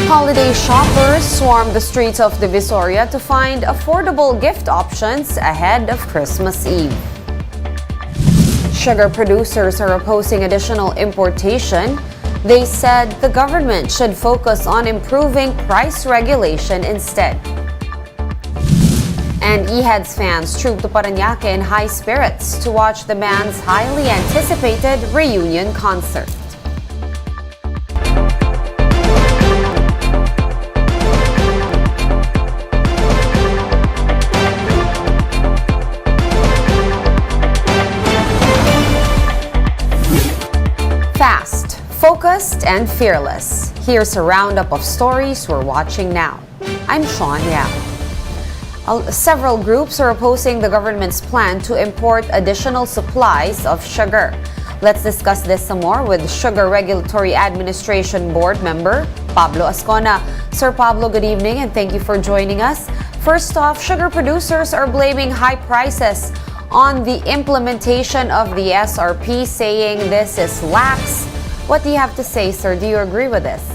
Holiday shoppers swarm the streets of Divisoria to find affordable gift options ahead of Christmas Eve. Sugar producers are opposing additional importation. They said the government should focus on improving price regulation instead. And Eraserheads fans troop to Parañaque in high spirits to watch the band's highly anticipated reunion concert. Fast, focused, and fearless. Here's a roundup of stories we're watching now. I'm Sean Yap. Several groups are opposing the government's plan to import additional supplies of sugar. Let's discuss this some more with Sugar Regulatory Administration Board member Pablo Azcona. Sir Pablo, good evening and thank you for joining us. First off, sugar producers are blaming high prices on the implementation of the SRP, saying this is lax. What do you have to say, sir? Do you agree with this?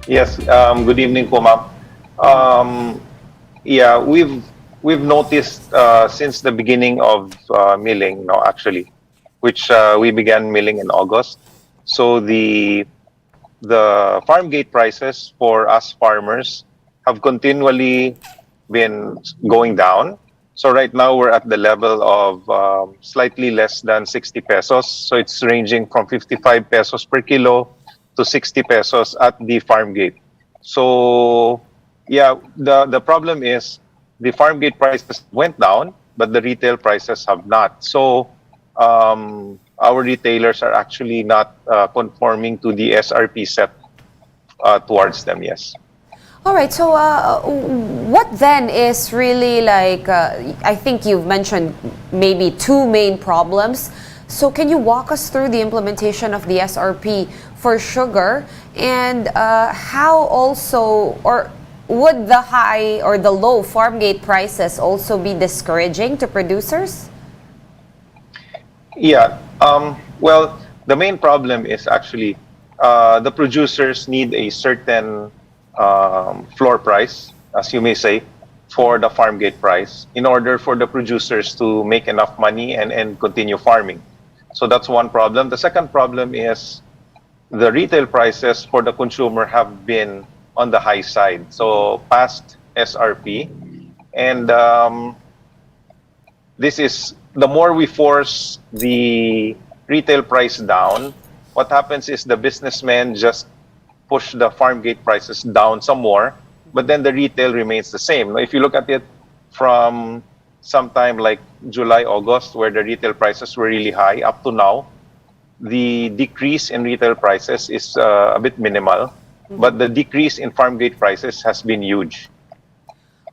Yes, good evening po, ma'am. Yeah, we've noticed since the beginning of milling, no, actually, which we began milling in August. So the farm gate prices for us farmers have continually been going down. So right now we're at the level of slightly less than 60 pesos. So it's ranging from 55 pesos per kilo to 60 pesos at the farm gate. So yeah, the problem is the farm gate prices went down, but the retail prices have not. So our retailers are actually not conforming to the SRP set towards them, yes. All right, so what then is really like, I think you've mentioned maybe two main problems. So can you walk us through the implementation of the SRP for sugar and how also, or would the high or the low farm gate prices also be discouraging to producers? Yeah, well, the main problem is actually the producers need a certain floor price, as you may say, for the farm gate price in order for the producers to make enough money and continue farming. So that's one problem. The second problem is the retail prices for the consumer have been on the high side, so past SRP. And this is, the more we force the retail price down, what happens is the businessmen just push the farm gate prices down some more, but then the retail remains the same. If you look at it from sometime like July, August, where the retail prices were really high, up to now, the decrease in retail prices is a bit minimal, but the decrease in farm gate prices has been huge.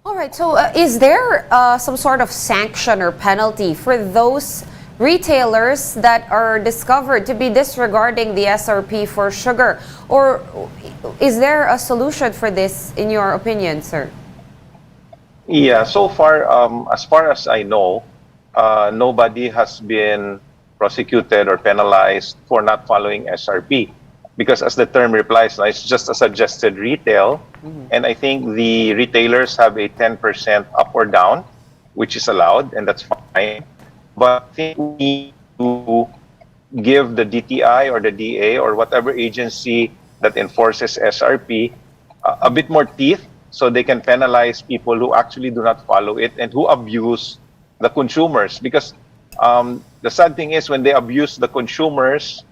All right, so is there some sort of sanction or penalty for those retailers that are discovered to be disregarding the SRP for sugar? Or is there a solution for this, in your opinion, sir? Yeah, so far as I know, nobody has been prosecuted or penalized for not following SRP. Because as the term implies, it's just a suggested retail. And I think the retailers have a 10% up or down, which is allowed, and that's fine. But I think we need to give the DTI or the DA or whatever agency that enforces SRP a bit more teeth so they can penalize people who actually do not follow it and who abuse the consumers. Because the sad thing is when they abuse the consumers,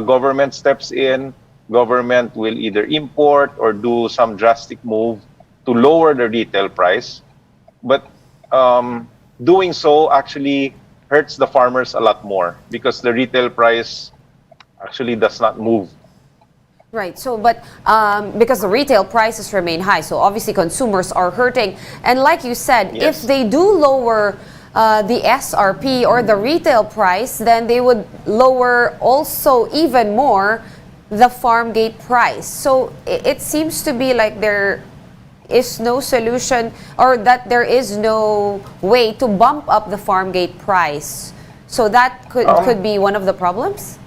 government steps in, government will either import or do some drastic move to lower the retail price. But doing so actually hurts the farmers a lot more because the retail price actually does not move. Right, so but because the retail prices remain high, so obviously consumers are hurting. And like you said, Yes. if they do lower the SRP or the retail price, then they would lower also even more the farm gate price. So it seems to be like there is no solution, or that there is no way to bump up the farm gate price. So that could be one of the problems?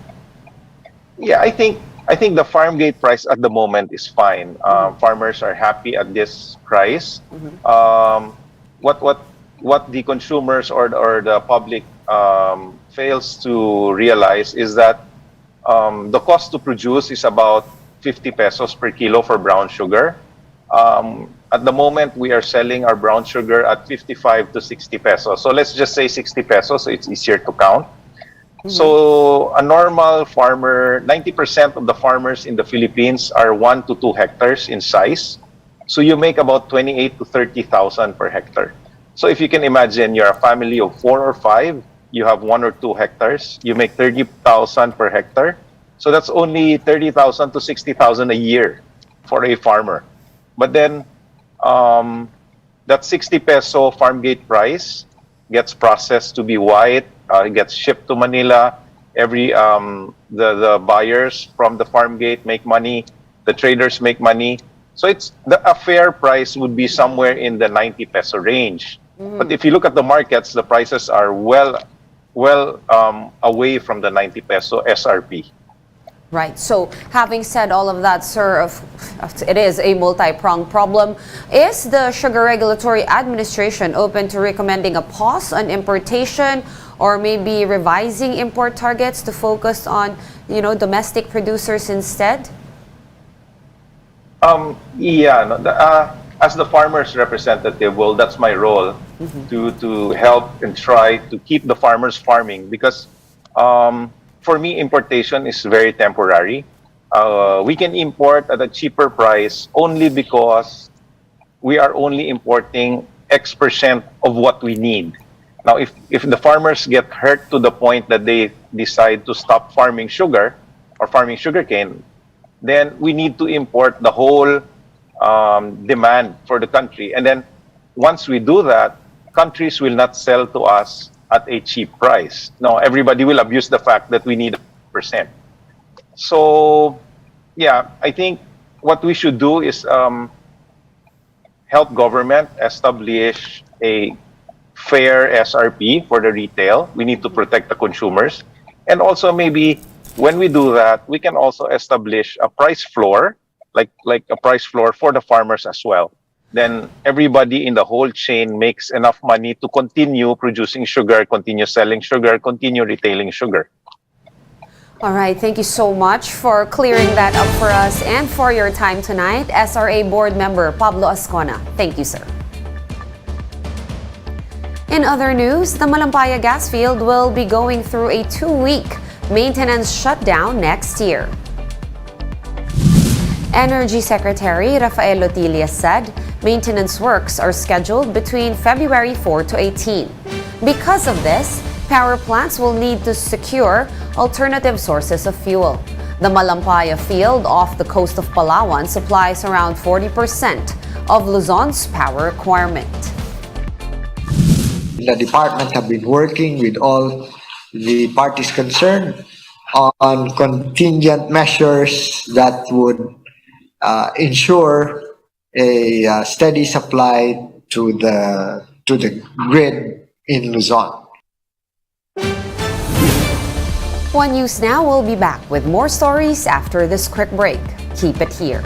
Yeah, I think I think the farm gate price at the moment is fine. Farmers are happy at this price. Um, what what what the consumers or the public fails to realize is that the cost to produce is about 50 pesos per kilo for brown sugar. At the moment, we are selling our brown sugar at 55 to 60 pesos. So let's just say 60 pesos, so it's easier to count. So a normal farmer, 90% of the farmers in the Philippines are 1 to 2 hectares in size. So you make about 28 to 30,000 per hectare. So if you can imagine, you're a family of 4 or 5, you have 1 or 2 hectares, you make 30,000 per hectare. So that's only 30,000 to 60,000 a year for a farmer. But then that 60 peso farm gate price gets processed to be white, it gets shipped to Manila. The buyers from the farm gate make money, the traders make money. So a fair price would be somewhere in the 90 peso range. But if you look at the markets, the prices are well away from the 90 peso SRP. Right. So, having said all of that, sir, it is a multi-pronged problem. Is the Sugar Regulatory Administration open to recommending a pause on importation or maybe revising import targets to focus on, domestic producers instead? Yeah, no, as the farmers representative, well, that's my role to help and try to keep the farmers farming because for me, importation is very temporary. We can import at a cheaper price only because we are only importing X% of what we need. Now, if the farmers get hurt to the point that they decide to stop farming sugar or farming sugarcane, then we need to import the whole demand for the country. And then once we do that, countries will not sell to us at a cheap price. No, everybody will abuse the fact that we need a percent. So, yeah, I think what we should do is help government establish a fair SRP for the retail. We need to protect the consumers. And also maybe when we do that, we can also establish a price floor, like a price floor for the farmers as well. Then everybody in the whole chain makes enough money to continue producing sugar, continue selling sugar, continue retailing sugar. All right, thank you so much for clearing that up for us and for your time tonight, SRA Board Member Pablo Azcona. Thank you, sir. In other news, the Malampaya gas field will be going through a 2-week maintenance shutdown next year. Energy Secretary Rafael Lotilla said maintenance works are scheduled between February 4 to 18. Because of this, power plants will need to secure alternative sources of fuel. The Malampaya field off the coast of Palawan supplies around 40% of Luzon's power requirement. The department have been working with all the parties concerned on contingent measures that would ensure a steady supply to the grid in Luzon. One News Now will be back with more stories after this quick break. Keep it here.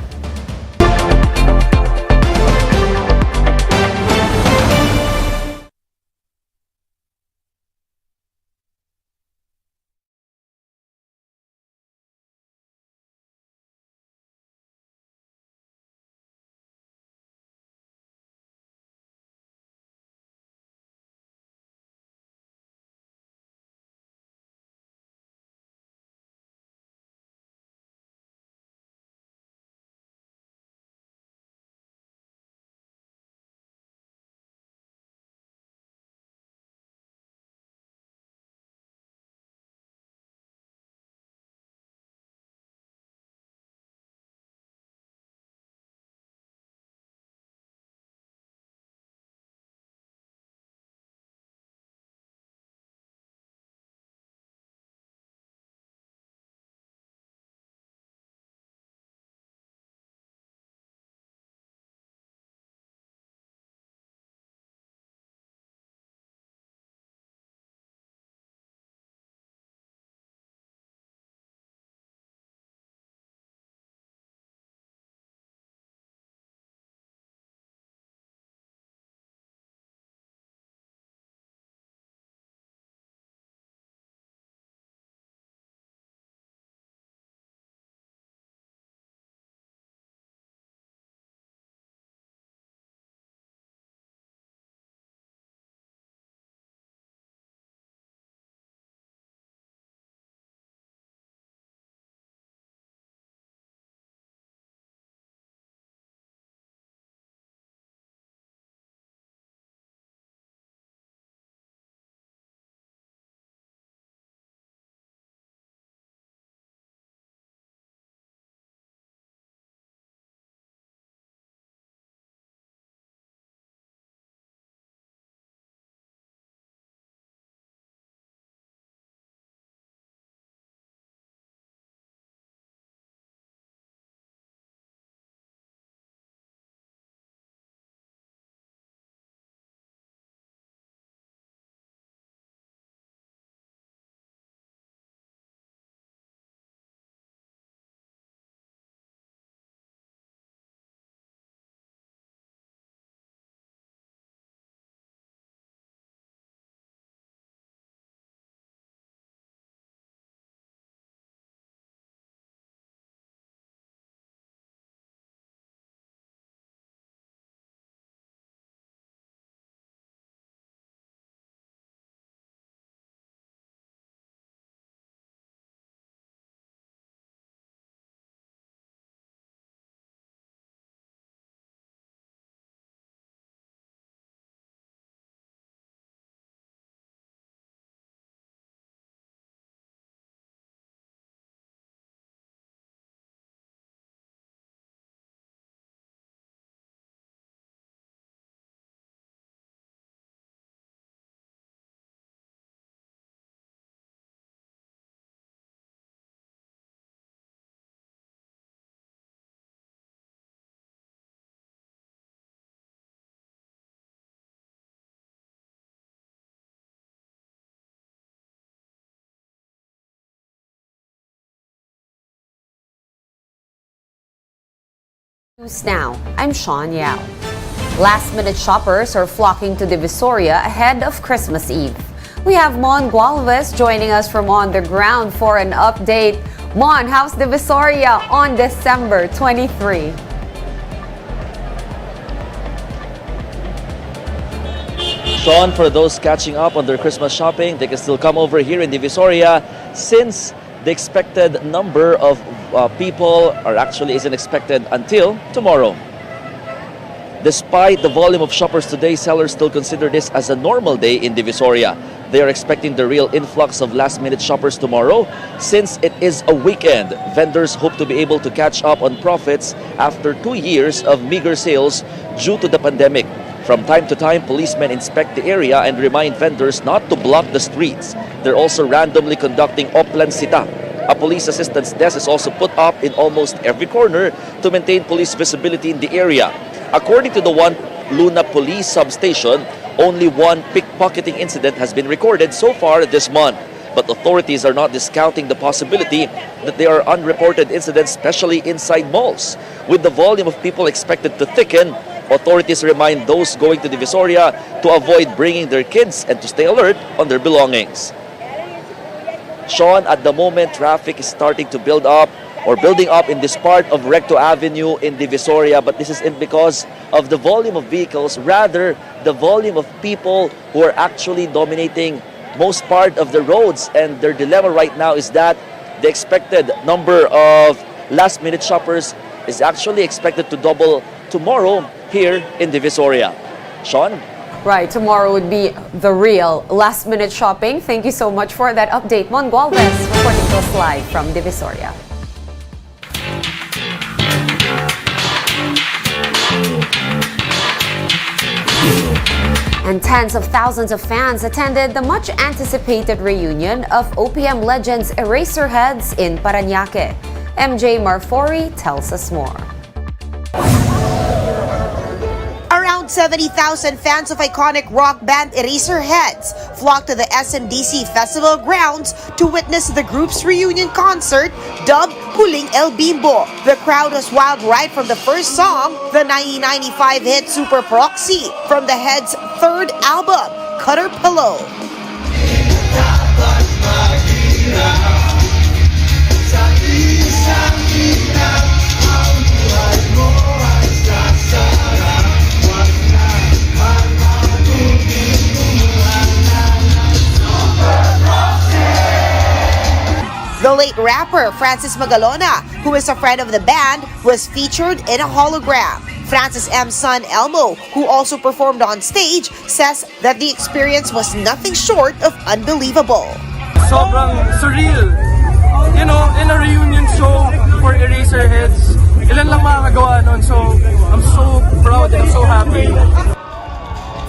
News Now, I'm Sean Yao. Last-minute shoppers are flocking to Divisoria ahead of Christmas Eve. We have Mon Gualvez joining us from on the ground for an update. Mon, how's Divisoria on December 23? Sean, for those catching up on their Christmas shopping, they can still come over here in Divisoria since the expected number of people isn't expected until tomorrow. Despite the volume of shoppers today, sellers still consider this as a normal day in Divisoria. They are expecting the real influx of last-minute shoppers tomorrow. Since it is a weekend, vendors hope to be able to catch up on profits after 2 years of meager sales due to the pandemic. From time to time, policemen inspect the area and remind vendors not to block the streets. They're also randomly conducting oplansita. A police assistance desk is also put up in almost every corner to maintain police visibility in the area. According to the One Luna Police Substation, only one pickpocketing incident has been recorded so far this month. But authorities are not discounting the possibility that there are unreported incidents, especially inside malls. With the volume of people expected to thicken, authorities remind those going to Divisoria to avoid bringing their kids and to stay alert on their belongings. Sean, at the moment, traffic is starting to building up in this part of Recto Avenue in Divisoria, but this isn't because of the volume of vehicles, rather the volume of people who are actually dominating most part of the roads. And their dilemma right now is that the expected number of last-minute shoppers is actually expected to double tomorrow here in Divisoria. Sean? Right, tomorrow would be the real last-minute shopping. Thank you so much for that update. Mon Gualvez reporting to us live from Divisoria. And tens of thousands of fans attended the much-anticipated reunion of OPM legends Eraserheads in Parañaque. MJ Marfori tells us more. Around 70,000 fans of iconic rock band Eraserheads flocked to the SMDC Festival grounds to witness the group's reunion concert dubbed Huling El Bimbo. The crowd was wild right from the first song, the 1995 hit Super Proxy, from the Heads' third album, Cutter Pillow. The late rapper Francis Magalona, who is a friend of the band, was featured in a hologram. Francis M's son Elmo, who also performed on stage, says that the experience was nothing short of unbelievable. Sobrang surreal. You know, in a reunion show for Eraserheads, ilan lang makakagawa nun, so I'm so proud and I'm so happy.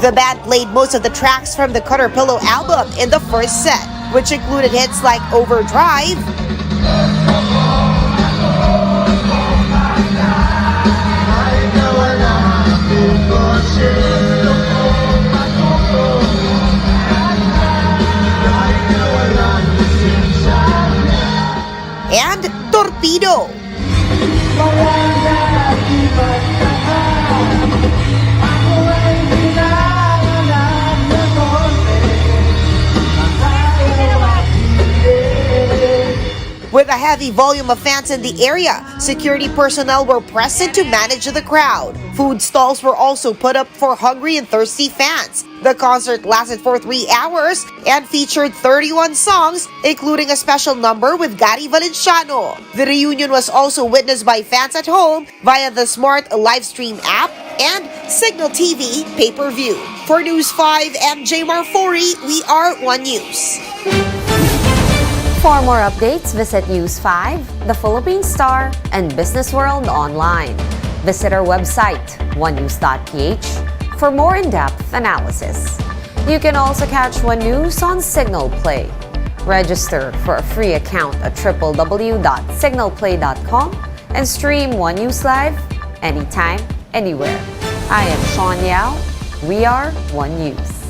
The band played most of the tracks from the Cutter Pillow album in the first set, which included hits like Overdrive, and Torpedo. With a heavy volume of fans in the area, security personnel were present to manage the crowd. Food stalls were also put up for hungry and thirsty fans. The concert lasted for 3 hours and featured 31 songs, including a special number with Gary Valenciano. The reunion was also witnessed by fans at home via the smart livestream app and Signal TV pay-per-view. For News 5, MJ Marfori, we are One News. For more updates, visit News 5, The Philippine Star, and Business World online. Visit our website, onenews.ph, for more in-depth analysis. You can also catch One News on Signal Play. Register for a free account at www.signalplay.com and stream One News Live anytime, anywhere. I am Sean Yao. We are One News.